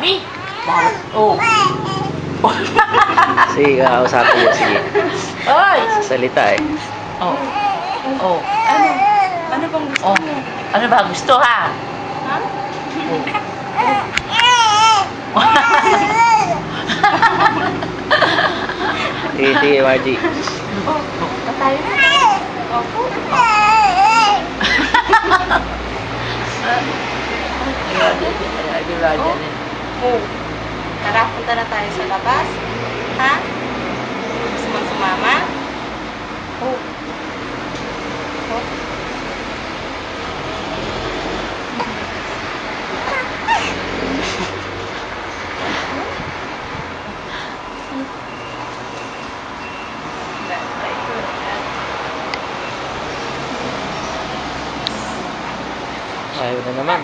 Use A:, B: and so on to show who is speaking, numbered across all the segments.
A: mami. Oh.
B: Sige, kausapin niya. Sige.
A: Oy.
B: Salita eh.
A: Oh. Oh.
C: Ano? Ano bang gusto
A: Oh.
C: mo?
A: Ano ba gusto ha?
C: Ha?
B: Sige, sige, Margie.
C: Oh, patay na. Opo. Oh. Tara, punta na tayo sa labas. Ha? Gusto mong sumama? Oh. Oh.
B: Ayaw na naman.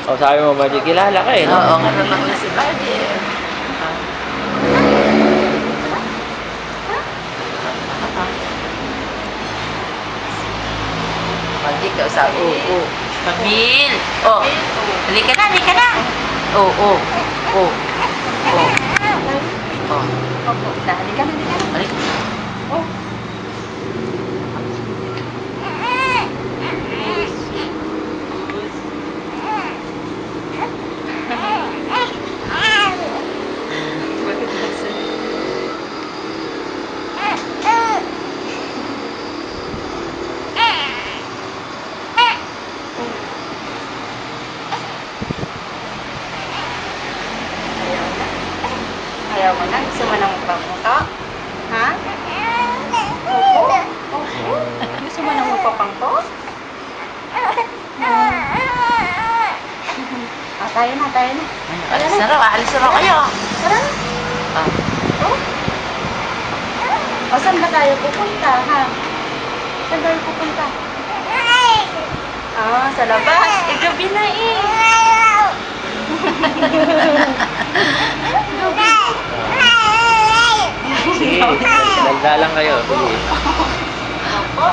B: Kausapin mo, Margie. Kilala ka eh, no?
A: Oo, karoon lang si Buddy. Buddy, kausapin. Oo. Kabil. Oh. Halika na, halika na. Oh, oh. Oh. Oh. Oh.
C: Opo. Halika na, halika na.
A: Halika.
C: Oh. Ayaw mo na? Gusto mo ng mukha-mukha? Ha? Opo? Opo? Gusto mo ng mukha-pangko? Ah, tayo na, tayo na.
A: Alis na raw, alis na raw kayo.
C: Tara na.
A: Ah.
C: Oh? O, saan ba tayo pupunta, ha? Saan tayo pupunta? Ah, sa labas. Eh, gabi na eh.
B: Sige, dalda lang kayo. Sige.
C: Opo.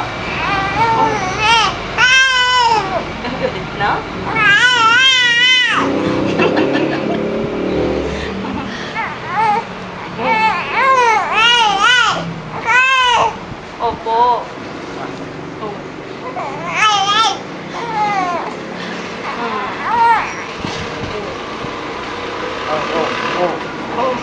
C: Galit na? Opo.
B: Oh, oh, oh.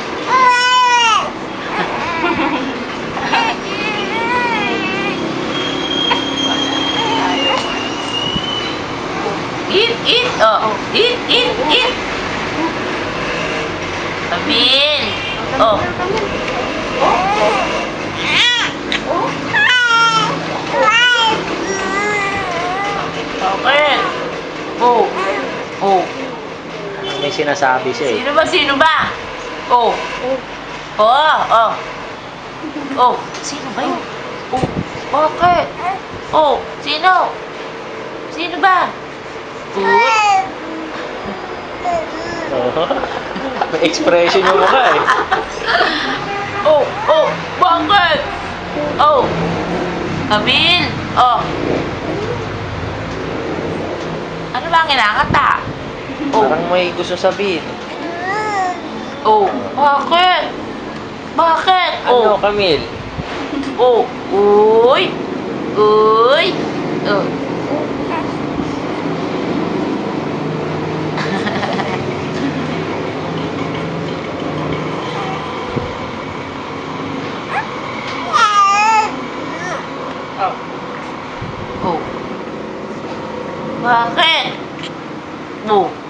A: Eat, eat. Oh. Eat, eat, eat. Kabil. Oh. Okay. Oh. Oh.
B: May sinasabi siya eh.
A: Sino ba? Sino ba? Oh. Oh. Oh. Oh. Sino ba yun? Oh. Bakit? Oh. Sino? Sino ba?
B: Oh. May expression yung mukha eh.
A: Oh. Oh. Bakit? Oh. Kabil. Oh. Ano ba ang kinakata? Oh.
B: Parang may gusto sabihin.
A: Oh. Bakit? Bakit?
B: Ano,
A: Oh.
B: Camille?
A: Oh. Uy. Uy. Oh. Oh. Bakit? Oh.